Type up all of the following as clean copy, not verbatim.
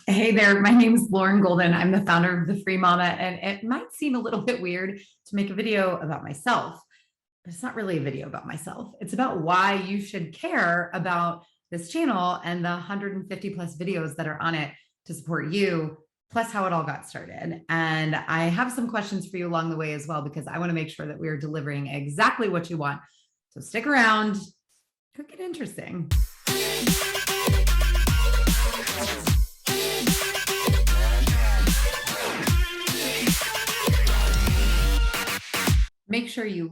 Hey there, my name is Lauren Golden. I'm the founder of The Free Mama, and it might seem a little bit weird to make a video about myself, but it's not really a video about myself. It's about why you should care about this channel and the 150 plus videos that are on it to support you, plus how it all got started. And I have some questions for you along the way as well, because I want to make sure that we are delivering exactly what you want. So stick around, could get interesting. Make sure you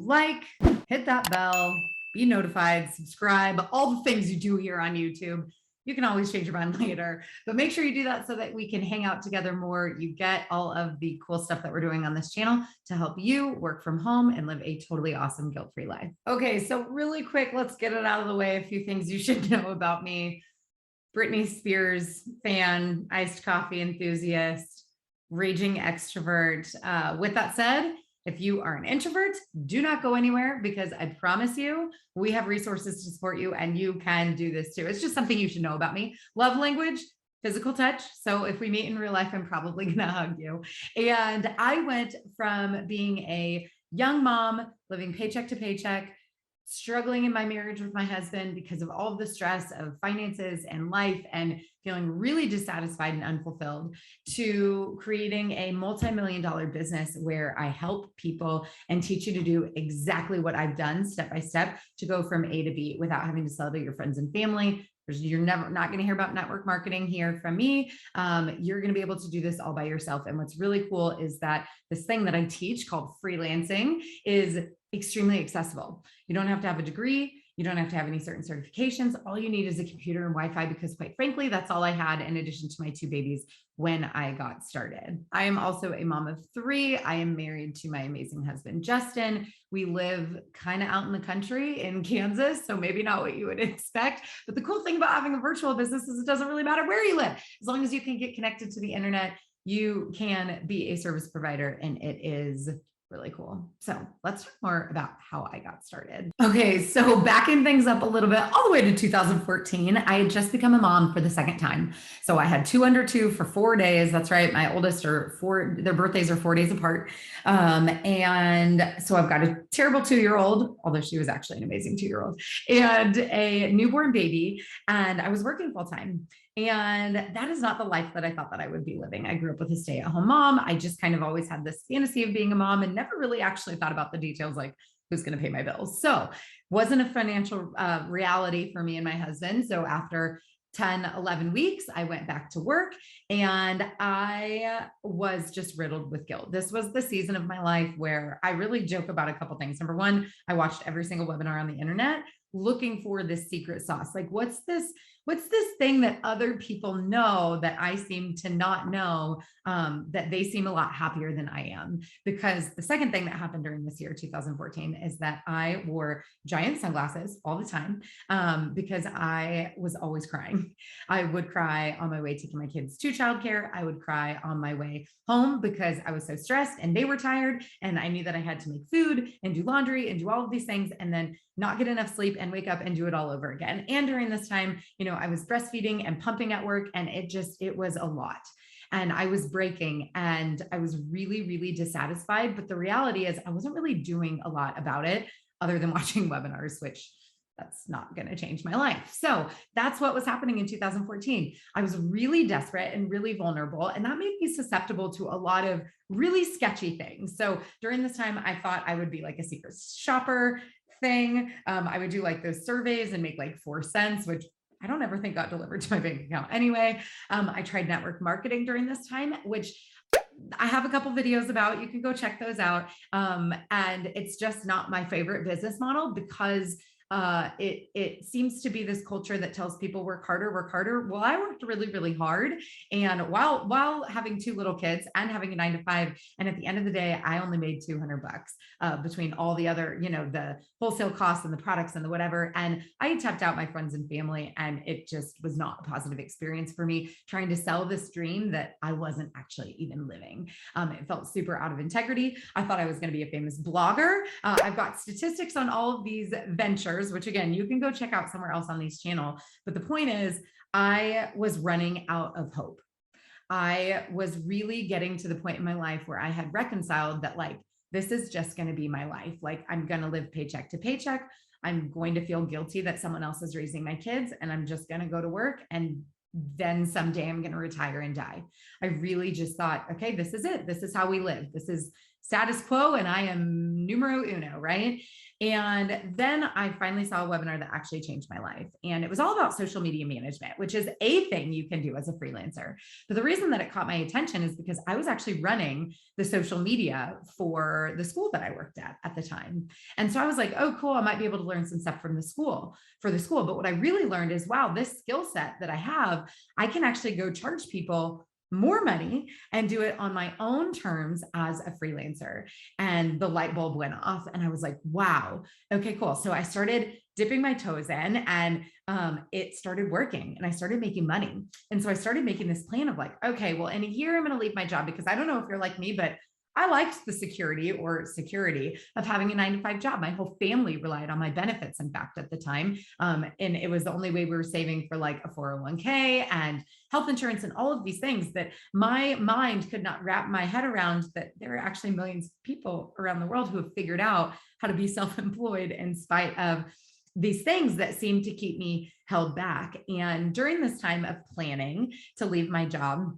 hit that bell, be notified, subscribe, all the things you do here on YouTube. You can always change your mind later, but make sure you do that so that we can hang out together more. You get all of the cool stuff that we're doing on this channel to help you work from home and live a totally awesome guilt-free life. Okay, so really quick, let's get it out of the way. A few things you should know about me. Britney Spears fan, iced coffee enthusiast, raging extrovert. With that said, if you are an introvert, do not go anywhere, because I promise you, we have resources to support you and you can do this too. It's just something you should know about me. Love language, physical touch. So if we meet in real life, I'm probably gonna hug you. And I went from being a young mom, living paycheck to paycheck, struggling in my marriage with my husband because of all of the stress of finances and life, and feeling really dissatisfied and unfulfilled, to creating a multi-million-dollar business where I help people and teach you to do exactly what I've done step by step to go from A to B without having to sell to your friends and family. You're never not going to hear about network marketing here from me. You're going to be able to do this all by yourself. And what's really cool is that this thing that I teach called freelancing is extremely accessible. You don't have to have a degree. You don't have to have any certain certifications. All you need is a computer and Wi-Fi, because quite frankly, that's all I had in addition to my two babies when I got started. I am also a mom of three. I am married to my amazing husband, Justin. We live kind of out in the country in Kansas, so maybe not what you would expect. But the cool thing about having a virtual business is it doesn't really matter where you live. As long as you can get connected to the internet, you can be a service provider, and it is really cool. So let's talk more about how I got started. Okay, so backing things up a little bit, all the way to 2014, I had just become a mom for the second time. So I had two under two for 4 days. That's right. My oldest their birthdays are 4 days apart. And so I've got a terrible 2-year-old, although she was actually an amazing 2-year-old, and a newborn baby. And I was working full time. And that is not the life that I thought that I would be living. I grew up with a stay-at-home mom. I just kind of always had this fantasy of being a mom and never really actually thought about the details, like who's going to pay my bills. So wasn't a financial reality for me and my husband. So after 10, 11 weeks, I went back to work, and I was just riddled with guilt. This was the season of my life where I really joke about a couple things. Number one, I watched every single webinar on the internet looking for this secret sauce. Like, what's this thing that other people know that I seem to not know, that they seem a lot happier than I am? Because the second thing that happened during this year, 2014, is that I wore giant sunglasses all the time, because I was always crying. I would cry on my way taking my kids to childcare. I would cry on my way home because I was so stressed and they were tired, and I knew that I had to make food and do laundry and do all of these things, and then not get enough sleep and wake up and do it all over again. And during this time, I was breastfeeding and pumping at work, and it was a lot. And I was breaking, and I was really, really dissatisfied. But the reality is I wasn't really doing a lot about it other than watching webinars, which that's not going to change my life. So that's what was happening in 2014. I was really desperate and really vulnerable, and that made me susceptible to a lot of really sketchy things. So during this time, I thought I would be like a secret shopper thing. I would do like those surveys and make like 4 cents, which I don't ever think got delivered to my bank account anyway. I tried network marketing during this time, which I have a couple videos about. You can go check those out. And it's just not my favorite business model, because it seems to be this culture that tells people work harder, work harder. Well, I worked really, really hard. And while having 2 little kids and having a 9 to 5, and at the end of the day, I only made $200 between all the other, the wholesale costs and the products and the whatever. And I had tapped out my friends and family, and it just was not a positive experience for me trying to sell this dream that I wasn't actually even living. It felt super out of integrity. I thought I was going to be a famous blogger. I've got statistics on all of these ventures, which again, you can go check out somewhere else on this channel. But the point is, I was running out of hope. I was really getting to the point in my life where I had reconciled that, like, this is just going to be my life. Like, I'm going to live paycheck to paycheck. I'm going to feel guilty that someone else is raising my kids, and I'm just going to go to work, and then someday I'm going to retire and die. I really just thought, okay, this is it. This is how we live. This is status quo, and I am numero uno, right? And then I finally saw a webinar that actually changed my life. And it was all about social media management, which is a thing you can do as a freelancer. But the reason that it caught my attention is because I was actually running the social media for the school that I worked at the time. And so I was like, oh, cool, I might be able to learn some stuff from the school for the school. But what I really learned is, wow, this skill set that I have, I can actually go charge people more money and do it on my own terms as a freelancer. And the light bulb went off, and I was like, wow, okay, cool. So I started dipping my toes in, and it started working, and I started making money. And so I started making this plan of like, okay, well, in a year, I'm going to leave my job, because I don't know if you're like me, but I liked the security of having a 9 to 5 job. My whole family relied on my benefits, in fact, at the time. And it was the only way we were saving for like a 401k and health insurance and all of these things that my mind could not wrap my head around, that there are actually millions of people around the world who have figured out how to be self-employed in spite of these things that seem to keep me held back. And during this time of planning to leave my job,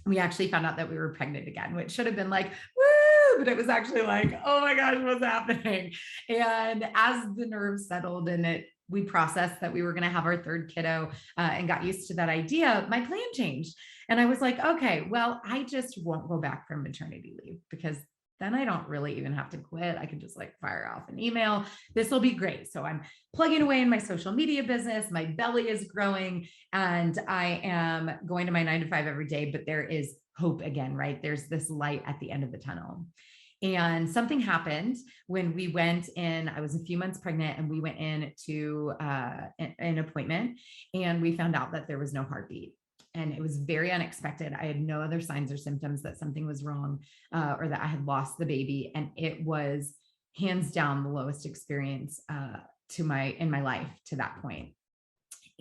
we actually found out that we were pregnant again, which should have been like, woo, but it was actually like, oh my gosh, what's happening? And as the nerves settled and we processed that we were going to have our third kiddo and got used to that idea, my plan changed. And I was like, okay, well, I just won't go back from maternity leave, because then I don't really even have to quit. I can just like fire off an email. This will be great. So I'm plugging away in my social media business. My belly is growing, and I am going to my 9 to 5 every day, but there is hope again, right? There's this light at the end of the tunnel. And something happened when we went in. I was a few months pregnant, and we went in to an appointment, and we found out that there was no heartbeat. And it was very unexpected. I had no other signs or symptoms that something was wrong or that I had lost the baby. And it was hands down the lowest experience in my life to that point.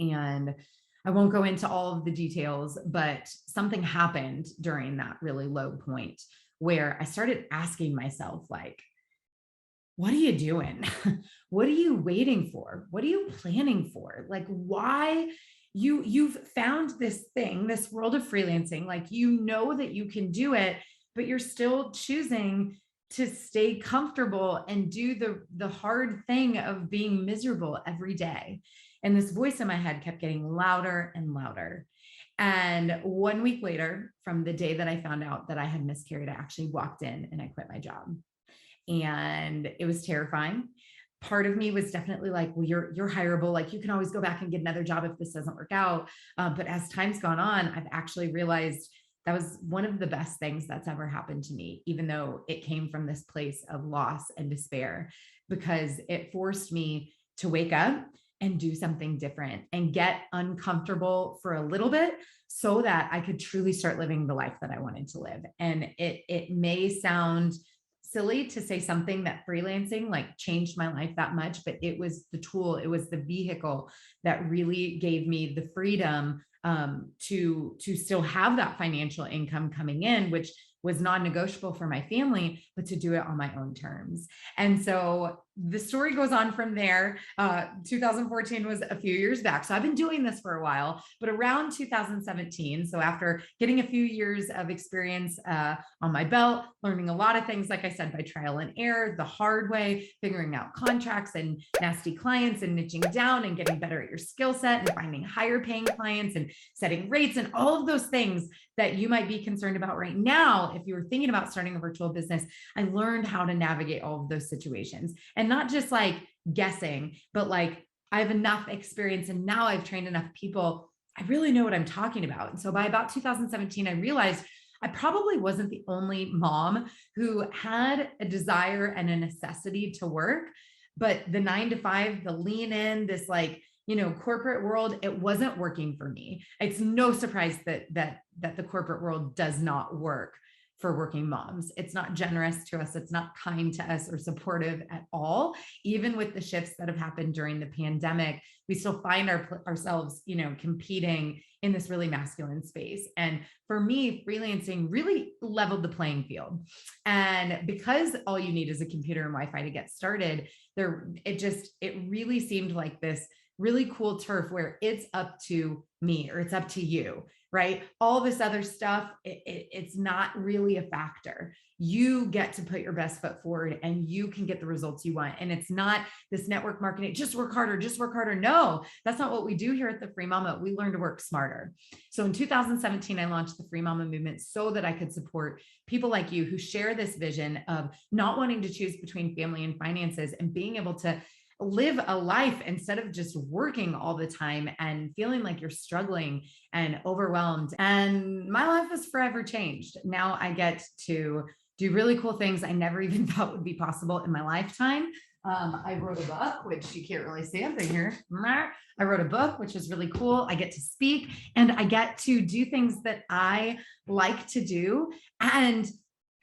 And I won't go into all of the details, but something happened during that really low point where I started asking myself, like, what are you doing? What are you waiting for? What are you planning for? Like, why? You've found this thing, this world of freelancing, like, you know that you can do it, but you're still choosing to stay comfortable and do the hard thing of being miserable every day. And this voice in my head kept getting louder and louder. And 1 week later, from the day that I found out that I had miscarried, I actually walked in and I quit my job. And it was terrifying. Part of me was definitely like, well, you're hireable. Like, you can always go back and get another job if this doesn't work out. But as time's gone on, I've actually realized that was one of the best things that's ever happened to me, even though it came from this place of loss and despair, because it forced me to wake up and do something different and get uncomfortable for a little bit so that I could truly start living the life that I wanted to live. And it may sound silly to say something that freelancing like changed my life that much, but it was the tool, it was the vehicle that really gave me the freedom to still have that financial income coming in, which was non-negotiable for my family, but to do it on my own terms. And so the story goes on from there. 2014 was a few years back. So I've been doing this for a while, but around 2017, so after getting a few years of experience on my belt, learning a lot of things, like I said, by trial and error, the hard way, figuring out contracts and nasty clients and niching down and getting better at your skill set and finding higher paying clients and setting rates and all of those things that you might be concerned about right now. If you were thinking about starting a virtual business, I learned how to navigate all of those situations, and not just like guessing, but like, I have enough experience and now I've trained enough people. I really know what I'm talking about. And so by about 2017, I realized I probably wasn't the only mom who had a desire and a necessity to work, but the 9 to 5, the lean in, this like, corporate world, it wasn't working for me. It's no surprise that the corporate world does not work for working moms. It's not generous to us. It's not kind to us or supportive at all. Even with the shifts that have happened during the pandemic, we still find ourselves, competing in this really masculine space. And for me, freelancing really leveled the playing field. And because all you need is a computer and Wi-Fi to get started, it really seemed like this really cool turf where it's up to me or it's up to you, right? All this other stuff, it's not really a factor. You get to put your best foot forward and you can get the results you want. And it's not this network marketing, just work harder, just work harder. No, that's not what we do here at the Free Mama. We learn to work smarter. So in 2017, I launched the Free Mama movement so that I could support people like you who share this vision of not wanting to choose between family and finances and being able to live a life instead of just working all the time and feeling like you're struggling and overwhelmed. And my life has forever changed. Now I get to do really cool things I never even thought would be possible in my lifetime. I wrote a book, which you can't really see up in here. I wrote a book, which is really cool. I get to speak and I get to do things that I like to do and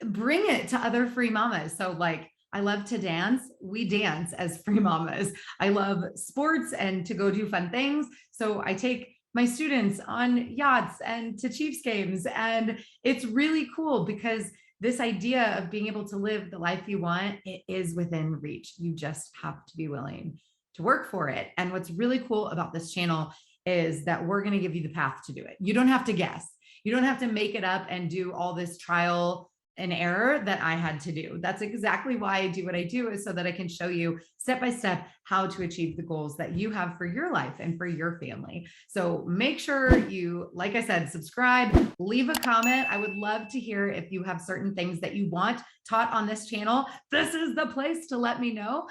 bring it to other free mamas. So like, I love to dance. We dance as free mamas. I love sports and to go do fun things. So I take my students on yachts and to Chiefs games. And it's really cool because this idea of being able to live the life you want, it is within reach. You just have to be willing to work for it. And what's really cool about this channel is that we're going to give you the path to do it. You don't have to guess. You don't have to make it up and do all this trial and error that I had to do. That's exactly why I do what I do, is so that I can show you step by step how to achieve the goals that you have for your life and for your family. So make sure you, like I said, subscribe, leave a comment. I would love to hear if you have certain things that you want taught on this channel. This is the place to let me know.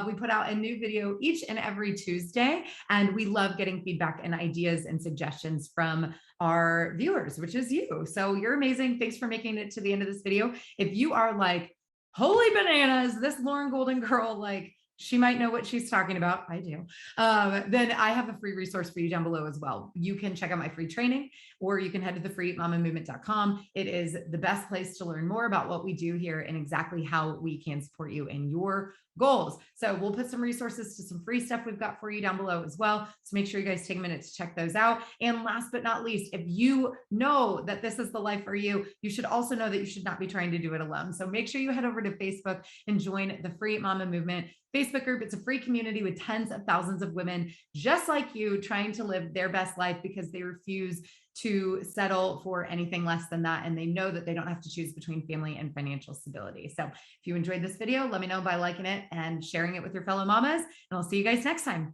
We put out a new video each and every Tuesday, and we love getting feedback and ideas and suggestions from our viewers, which is you. So you're amazing. Thanks for making it to the end of this video. If you are like, holy bananas, this Lauren Golden girl, like, she might know what she's talking about. I do. Then I have a free resource for you down below as well. You can check out my free training, or you can head to thefreemamamovement.com. It is the best place to learn more about what we do here and exactly how we can support you in your goals. So we'll put some resources to some free stuff we've got for you down below as well. So make sure you guys take a minute to check those out. And last but not least, if you know that this is the life for you, you should also know that you should not be trying to do it alone. So make sure you head over to Facebook and join the Free Mama Movement Facebook group. It's a free community with tens of thousands of women just like you trying to live their best life because they refuse to settle for anything less than that. And they know that they don't have to choose between family and financial stability. So if you enjoyed this video, let me know by liking it and sharing it with your fellow mamas, and I'll see you guys next time.